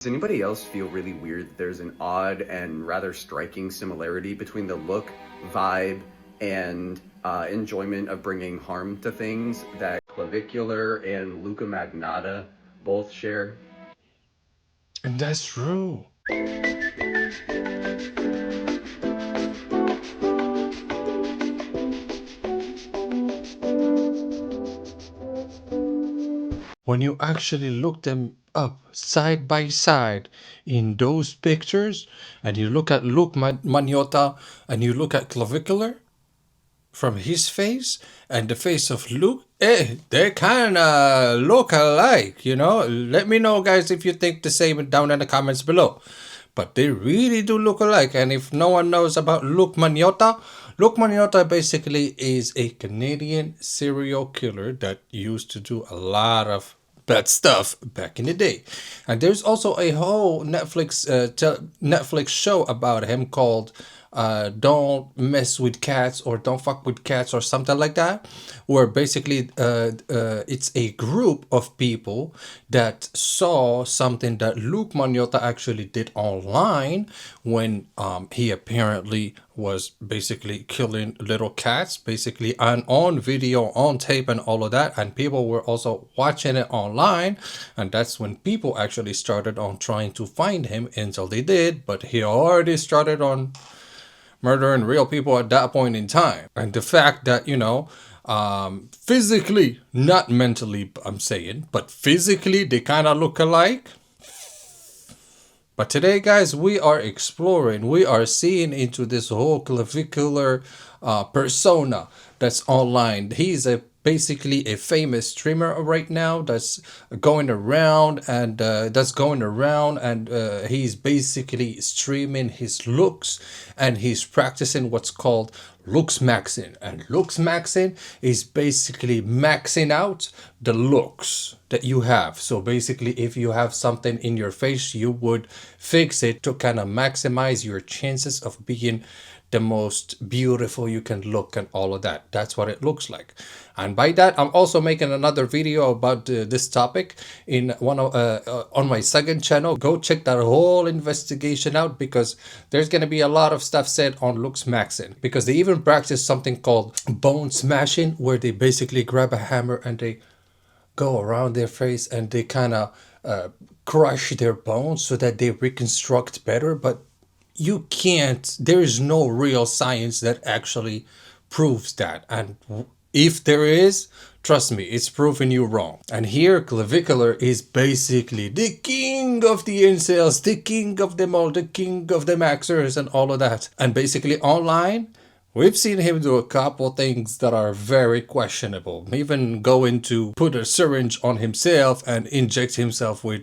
Does anybody else feel really weird that there's an odd and rather striking similarity between the look, vibe, and enjoyment of bringing harm to things that Clavicular and Looksmaxxing both share? And that's true. When you actually look them up side by side in those pictures, and you look at Luke Magnotta and you look at Clavicular from his face and the face of Luke, they kind of look alike, you know? Let me know, guys, if you think the same down in the comments below. But they really do look alike. And if no one knows about Luke Magnotta basically is a Canadian serial killer that used to do a lot of bad stuff back in the day. And there's also a whole Netflix show about him called Don't Mess with Cats or Don't Fuck with Cats or something like that, where basically it's a group of people that saw something that Luke Magnotta actually did online when he apparently was basically killing little cats, basically on video, on tape, and all of that. And people were also watching it online. And that's when people actually started on trying to find him until they did. But he already started on murdering real people at that point in time. And the fact that, physically, not mentally, I'm saying, but physically, they kind of look alike. But today, guys, we are exploring, we are seeing into this whole clavicular persona that's online. He's basically a famous streamer right now that's going around and he's basically streaming his looks, and he's practicing what's called looksmaxxing. And looksmaxxing is basically maxing out the looks that you have. So basically, if you have something in your face, you would fix it to kind of maximize your chances of being the most beautiful you can look and all of that. That's what it looks like. And by that, I'm also making another video about this topic in on my second channel. Go check that whole investigation out, because there's going to be a lot of stuff said on looksmaxxing, because they even practice something called bone smashing, where they basically grab a hammer and they go around their face and they kind of crush their bones so that they reconstruct better. But you can't, there is no real science that actually proves that. And if there is, trust me, it's proving you wrong. And here, Clavicular is basically the king of the incels, the king of them all, the king of the maxers and all of that. And basically online, we've seen him do a couple things that are very questionable. Even going to put a syringe on himself and inject himself with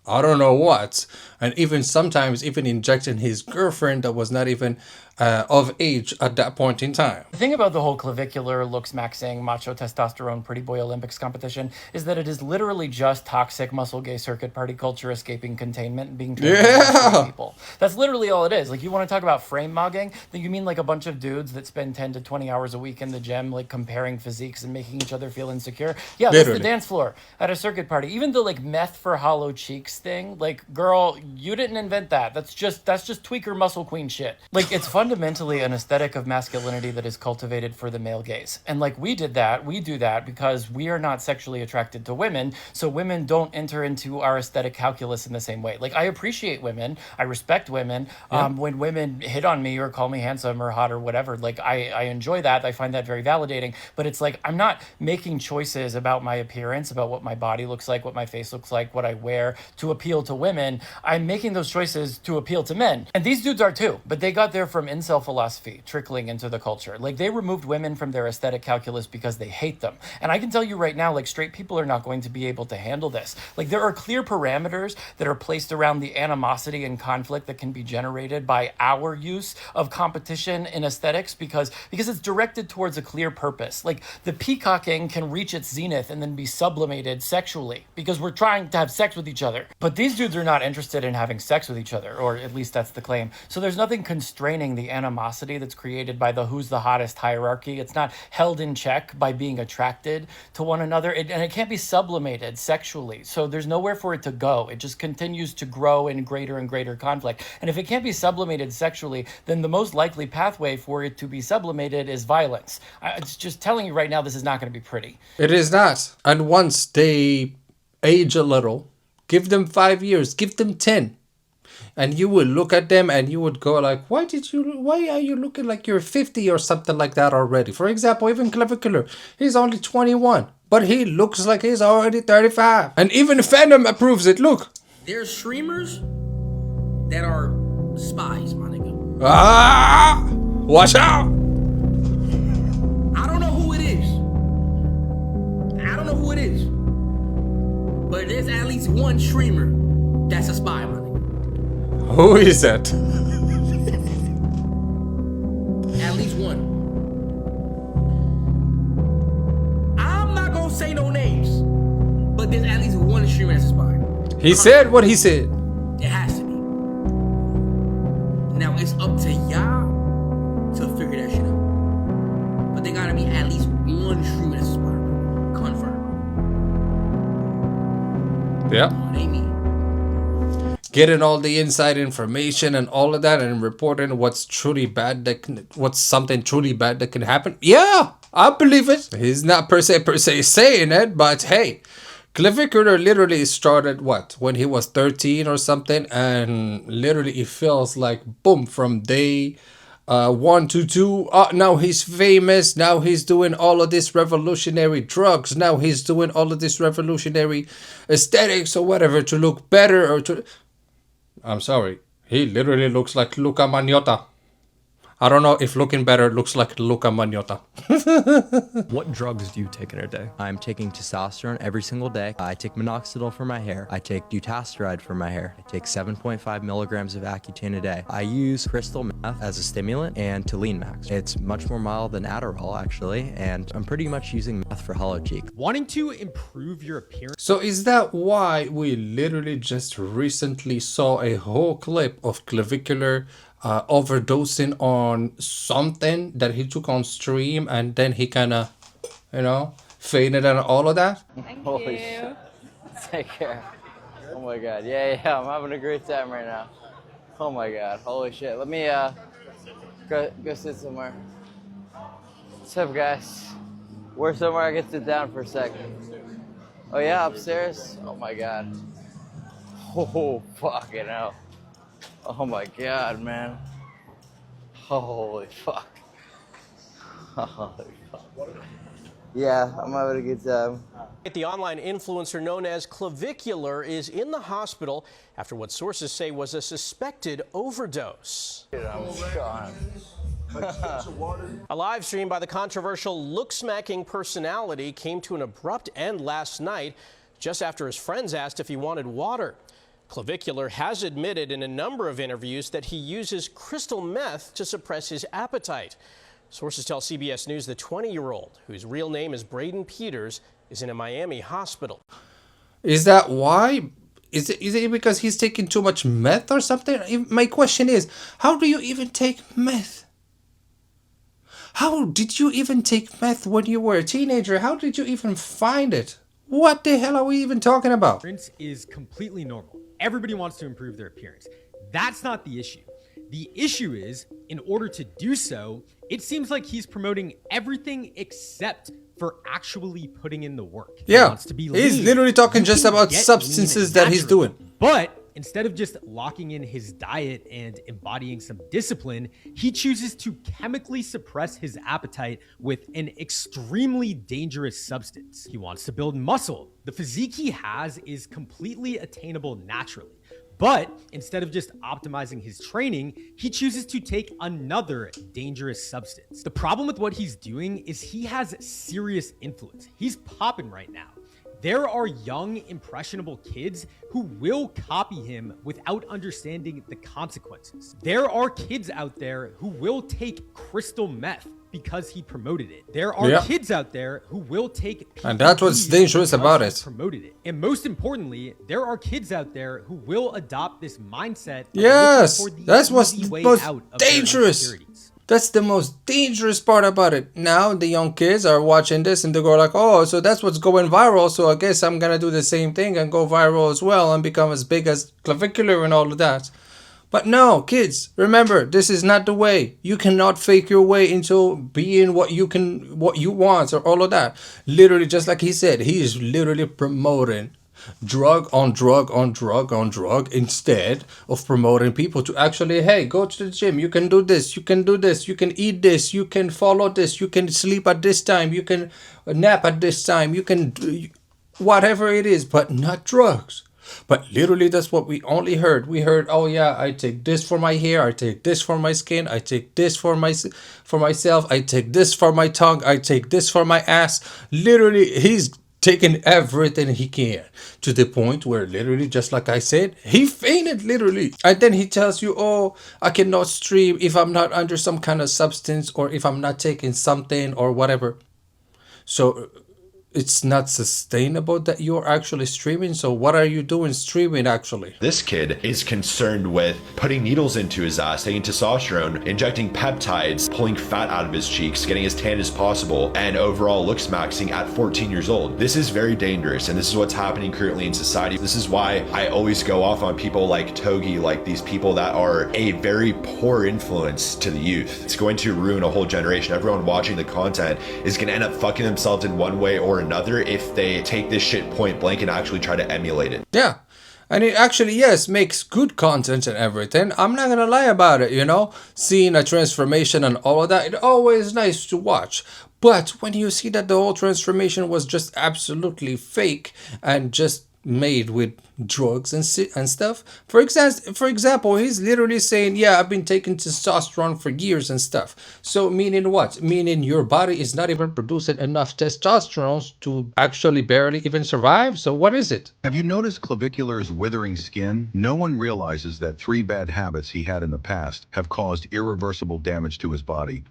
I don't know what. And even sometimes even injecting his girlfriend that was not even of age at that point in time. The thing about the whole clavicular, looksmaxxing, macho testosterone, pretty boy Olympics competition is that it is literally just toxic muscle gay circuit party culture escaping containment and being transformed by people. That's literally all it is. Like, you want to talk about frame mogging, then you mean like a bunch of dudes that spend 10 to 20 hours a week in the gym, like comparing physiques and making each other feel insecure. Yeah, that's the dance floor at a circuit party. Even the like meth for hollow cheeks thing, like, girl, you didn't invent that. That's just tweaker muscle queen shit. Like, it's fundamentally an aesthetic of masculinity that is cultivated for the male gaze. And like, we do that because we are not sexually attracted to women, so women don't enter into our aesthetic calculus in the same way. Like, I appreciate women, I respect women. When women hit on me or call me handsome or hot or whatever, like, I enjoy that. I find that very validating. But it's like, I'm not making choices about my appearance, about what my body looks like, what my face looks like, what I wear to appeal to women. I'm making those choices to appeal to men. And these dudes are too, but they got there from incel philosophy trickling into the culture. Like, they removed women from their aesthetic calculus because they hate them. And I can tell you right now, like, straight people are not going to be able to handle this. Like, there are clear parameters that are placed around the animosity and conflict that can be generated by our use of competition in aesthetics, because it's directed towards a clear purpose. Like, the peacocking can reach its zenith and then be sublimated sexually because we're trying to have sex with each other. But these dudes are not interested in having sex with each other, or at least that's the claim. So there's nothing constraining the the animosity that's created by the who's the hottest hierarchy. It's not held in check by being attracted to one another, and it can't be sublimated sexually. So there's nowhere for it to go. It just continues to grow in greater and greater conflict. And if it can't be sublimated sexually, then the most likely pathway for it to be sublimated is violence. It's just telling you right now, this is not going to be pretty. It is not. And once they age a little, give them 5 years, give them 10. And you would look at them and you would go like, why are you looking like you're 50 or something like that already? For example, even Clavicular, he's only 21, but he looks like he's already 35. And even fandom approves it, look. There's streamers that are spies, my nigga. Ah! Watch out! I don't know who it is. But there's at least one streamer that's a spy, my nigga. Who is that? At least one. I'm not gonna say no names, but there's at least one streamer that's a spy. He said what he said. It has to be. Now it's up to y'all to figure that shit out. But there gotta be at least one streamer that's a spy. Confirmed. Yeah. It ain't me. Getting all the inside information and all of that and reporting what's truly bad what's something truly bad that can happen. Yeah, I believe it. He's not per se saying it, but hey, Clavicular literally started when he was 13 or something, and literally it feels like boom from day 1 to 2. Now he's famous. Now he's doing all of this revolutionary drugs. Now he's doing all of this revolutionary aesthetics or whatever to look better or to. I'm sorry. He literally looks like Luca Magnotta. I don't know if looking better looks like Luca Magnotta. What drugs do you take in a day? I'm taking testosterone every single day. I take minoxidil for my hair. I take dutasteride for my hair. I take 7.5 milligrams of Accutane a day. I use crystal meth as a stimulant and Tolene Max. It's much more mild than Adderall, actually, and I'm pretty much using meth for hollow cheek. Wanting to improve your appearance. So is that why we literally just recently saw a whole clip of Clavicular overdosing on something that he took on stream, and then he kind of, fainted and all of that? Holy shit. Take care. Oh my god. Yeah, I'm having a great time right now. Oh my god. Holy shit. Let me go sit somewhere. What's up, guys? Where's somewhere I can sit down for a second? Oh yeah, upstairs? Oh my god. Oh fucking hell. Oh my god, man. Holy fuck. Holy fuck. Yeah, I'm having a good time. The online influencer known as Clavicular is in the hospital after what sources say was a suspected overdose. Dude, I'm gone. A live stream by the controversial Looksmaxxing personality came to an abrupt end last night just after his friends asked if he wanted water. Clavicular has admitted in a number of interviews that he uses crystal meth to suppress his appetite. Sources tell CBS News the 20-year-old, whose real name is Braden Peters, is in a Miami hospital. Is that why? Is it because he's taking too much meth or something? My question is, how do you even take meth? How did you even take meth when you were a teenager? How did you even find it? What the hell are we even talking about? Appearance is completely normal. Everybody wants to improve their appearance. That's not the issue. The issue is, in order to do so, it seems like he's promoting everything except for actually putting in the work. He Yeah, wants to be he's lean. literally talking You just can about get substances lean that he's naturally. doing. But instead of just locking in his diet and embodying some discipline, he chooses to chemically suppress his appetite with an extremely dangerous substance. He wants to build muscle. The physique he has is completely attainable naturally. But instead of just optimizing his training, he chooses to take another dangerous substance. The problem with what he's doing is he has serious influence. He's popping right now. There are young, impressionable kids who will copy him without understanding the consequences. There are kids out there who will take crystal meth because he promoted it. There are kids out there who will take PEDs and that's what's dangerous about it. Promoted it. And most importantly, there are kids out there who will adopt this mindset. Yes, that's what's the most dangerous. That's the most dangerous part about it. Now the young kids are watching this and they go like, oh, so that's what's going viral, so I guess I'm gonna do the same thing and go viral as well and become as big as Clavicular and all of that. But no, kids, remember, this is not the way. You cannot fake your way into being what you want or all of that. Literally, just like he said, he is literally promoting drug on drug on drug on drug instead of promoting people to actually, hey, go to the gym. You can do this. You can do this. You can eat this. You can follow this. You can sleep at this time. You can nap at this time. You can do whatever it is, but not drugs. But literally, that's what we only heard. We heard, oh yeah, I take this for my hair, I take this for my skin, I take this for myself, I take this for my tongue, I take this for my ass. Literally, he's taking everything he can to the point where literally, just like I said, he fainted literally. And then he tells you, oh, I cannot stream if I'm not under some kind of substance or if I'm not taking something or whatever. So it's not sustainable that you're actually streaming. So what are you doing streaming actually? This kid is concerned with putting needles into his ass, taking testosterone, injecting peptides, pulling fat out of his cheeks, getting as tan as possible, and overall looks maxing at 14 years old. This is very dangerous, and this is what's happening currently in society. This is why I always go off on people like Togi, like these people that are a very poor influence to the youth. It's going to ruin a whole generation. Everyone watching the content is going to end up fucking themselves in one way or another if they take this shit point blank and actually try to emulate it. Yeah. And it actually, yes, makes good content and everything. I'm not gonna lie about it, you know? Seeing a transformation and all of that, it's always nice to watch. But when you see that the whole transformation was just absolutely fake and just made with drugs and stuff. For example, he's literally saying, yeah, I've been taking testosterone for years and stuff. So meaning what? Meaning your body is not even producing enough testosterone to actually barely even survive? So what is it? Have you noticed Clavicular's withering skin? No one realizes that 3 bad habits he had in the past have caused irreversible damage to his body.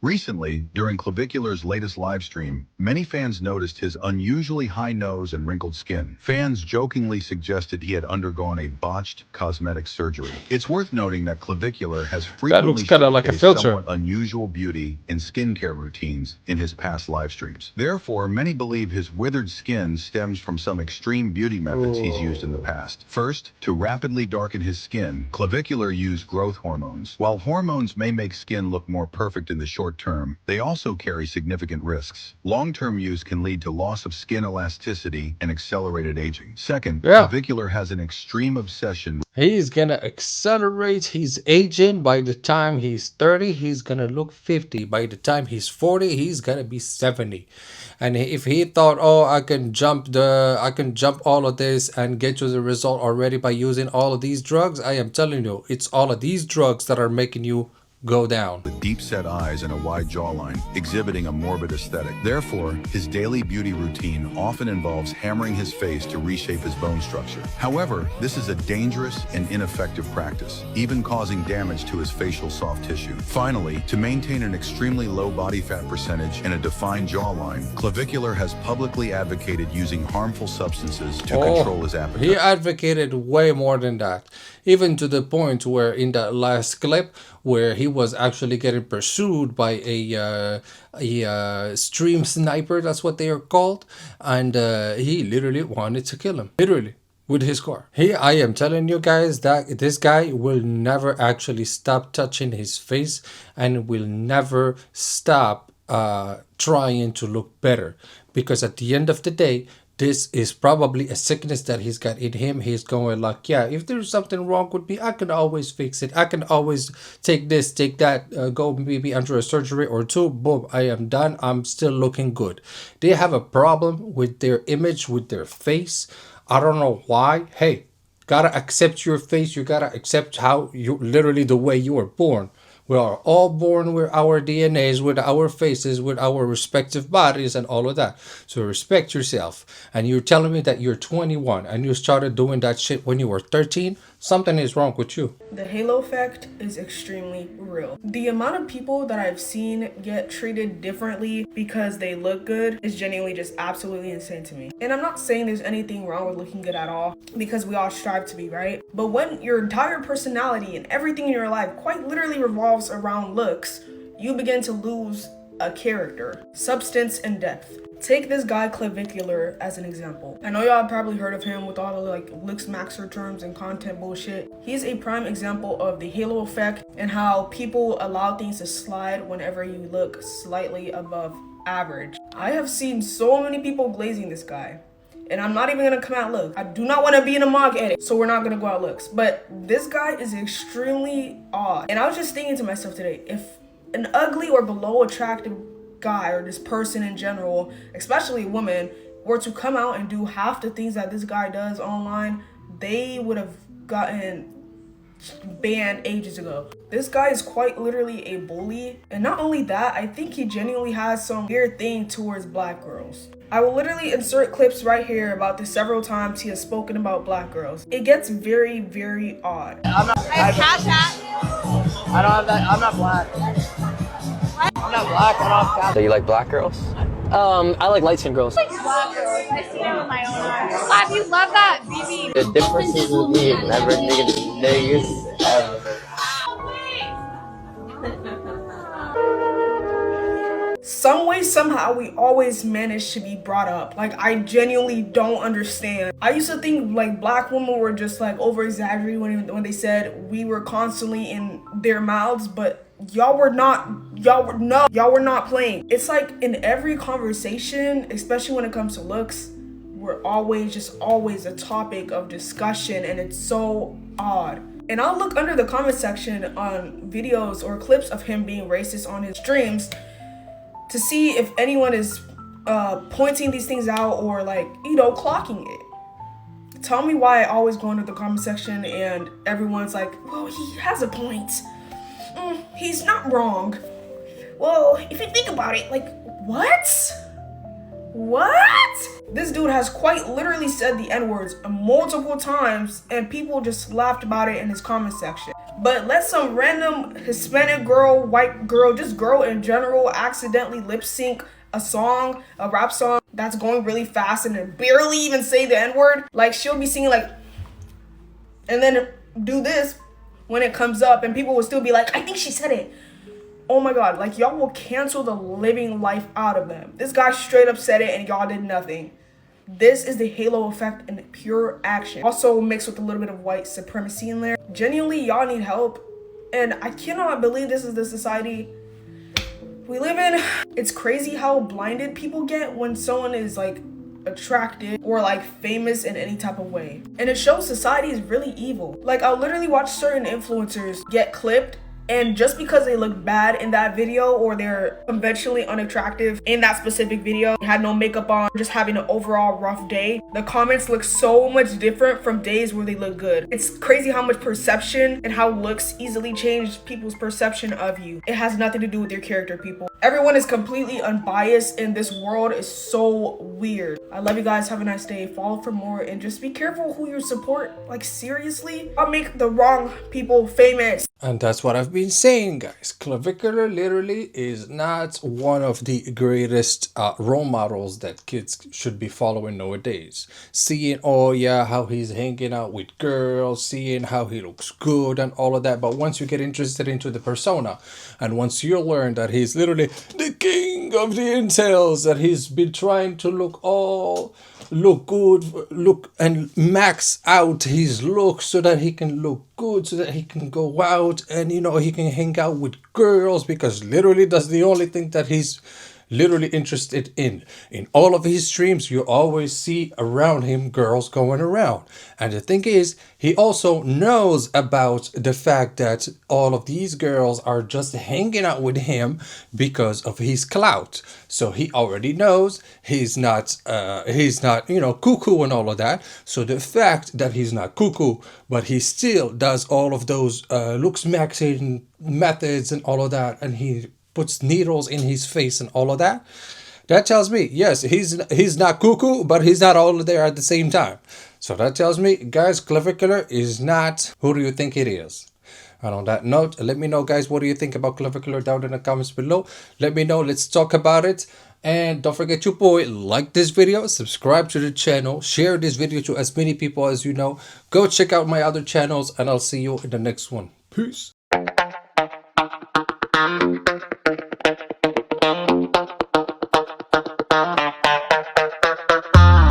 Recently, during Clavicular's latest live stream, many fans noticed his unusually high nose and wrinkled skin. Fans jokingly suggested he had undergone a botched cosmetic surgery. It's worth noting that Clavicular has frequently looks kinda like a filter. somewhat unusual beauty and skincare routines in his past live streams. Therefore, many believe his withered skin stems from some extreme beauty methods he's used in the past. First, to rapidly darken his skin, Clavicular used growth hormones. While hormones may make skin look more perfect in the short term, they also carry significant risks. Long-term use can lead to loss of skin elasticity and accelerated aging. Second, Clavicular has an extreme obsession. He's gonna accelerate his aging. By the time he's 30, he's gonna look 50. By the time he's 40, he's gonna be 70. And if he thought, oh, I can jump all of this and get to the result already by using all of these drugs, I am telling you, it's all of these drugs that are making you go down. With deep-set eyes and a wide jawline, exhibiting a morbid aesthetic. Therefore, his daily beauty routine often involves hammering his face to reshape his bone structure. However, this is a dangerous and ineffective practice, even causing damage to his facial soft tissue. Finally, to maintain an extremely low body fat percentage and a defined jawline, Clavicular has publicly advocated using harmful substances to control his appetite. He advocated way more than that. Even to the point where in that last clip, where he was actually getting pursued by a stream sniper, that's what they are called, and he literally wanted to kill him, literally, with his car. I am telling you guys that this guy will never actually stop touching his face and will never stop trying to look better, because at the end of the day, this is probably a sickness that he's got in him. He's going like, yeah, if there's something wrong with me, I can always fix it. I can always take this, take that, go maybe under a surgery or two. Boom, I am done. I'm still looking good. They have a problem with their image, with their face. I don't know why. Hey, gotta accept your face. You gotta accept how you literally the way you were born. We are all born with our DNAs, with our faces, with our respective bodies and all of that. So respect yourself. And you're telling me that you're 21 and you started doing that shit when you were 13? Something is wrong with you. The halo effect is extremely real. The amount of people that I've seen get treated differently because they look good is genuinely just absolutely insane to me. And I'm not saying there's anything wrong with looking good at all, because we all strive to be, right? But when your entire personality and everything in your life quite literally revolves around looks, you begin to lose a character, substance, and depth. Take this guy Clavicular as an example. I know y'all probably heard of him with all the like Looksmaxxer terms and content bullshit. He's a prime example of the halo effect and how people allow things to slide whenever you look slightly above average. I have seen so many people glazing this guy. And I'm not even gonna come out looks. I do not want to be in a mock edit, so we're not gonna go out looks. But this guy is extremely odd. And I was just thinking to myself today, if an ugly or below attractive guy or this person in general, especially women, were to come out and do half the things that this guy does online, they would have gotten banned ages ago. This guy is quite literally a bully, and not only that, I think he genuinely has some weird thing towards black girls. I will literally insert clips right here about the several times he has spoken about black girls. It gets very, very odd. I have Cash App. I don't have that. I'm not black. I'm not black. I don't have Cash. So you like black girls? I like light-skinned girls. Black girls. I see it with my own eyes. Bob, you love that, BB. The differences will be never niggas ever. Some way, somehow, we always manage to be brought up. Like, I genuinely don't understand. I used to think like black women were just like over-exaggerating when they said we were constantly in their mouths, but y'all were not playing. It's like in every conversation, especially when it comes to looks, we're always a topic of discussion, and it's so odd. And I'll look under the comment section on videos or clips of him being racist on his streams to see if anyone is pointing these things out or like, you know, clocking it. Tell me why I always go into the comment section and everyone's like, well, he has a point. He's not wrong. Well, if you think about it, like, what? What? This dude has quite literally said the N-words multiple times and people just laughed about it in his comment section. But let some random Hispanic girl, white girl, just girl in general accidentally lip sync a song, a rap song that's going really fast and then barely even say the N-word. Like, she'll be singing like, and then do this when it comes up and people will still be like, I think she said it. Oh my God, like y'all will cancel the living life out of them. This guy straight up said it and y'all did nothing. This is the halo effect in pure action. Also mixed with a little bit of white supremacy in there. Genuinely, y'all need help. And I cannot believe this is the society we live in. It's crazy how blinded people get when someone is like attractive or like famous in any type of way. And it shows society is really evil. Like, I'll literally watch certain influencers get clipped, and just because they look bad in that video or they're conventionally unattractive in that specific video, had no makeup on, just having an overall rough day, the comments look so much different from days where they look good. It's crazy how much perception and how looks easily change people's perception of you. It has nothing to do with your character, people. Everyone is completely unbiased and this world is so weird. I love you guys. Have a nice day. Follow for more and just be careful who you support. Like, seriously, I'll make the wrong people famous. And that's what I've been saying, guys. Clavicular literally is not one of the greatest role models that kids should be following nowadays. Seeing, oh yeah, how he's hanging out with girls, seeing how he looks good and all of that. But once you get interested into the persona, and once you learn that he's literally the king of the incels, that he's been trying to look good, look and max out his look so that he can look good, so that he can go out and, you know, he can hang out with girls, because literally that's the only thing that he's literally interested in. In all of his streams, you always see around him girls going around. And the thing is, he also knows about the fact that all of these girls are just hanging out with him because of his clout. So he already knows he's not cuckoo and all of that. So the fact that he's not cuckoo, but he still does all of those looksmaxxing methods and all of that, and he puts needles in his face and all of that, that tells me, yes, he's not cuckoo, but he's not all there at the same time. So that tells me, guys, clavicular is not who do you think it is. And on that note, let me know, guys, what do you think about clavicular down in the comments below. Let me know. Let's talk about it. And don't forget to like this video, subscribe to the channel, share this video to as many people as you know. Go check out my other channels, and I'll see you in the next one. Peace.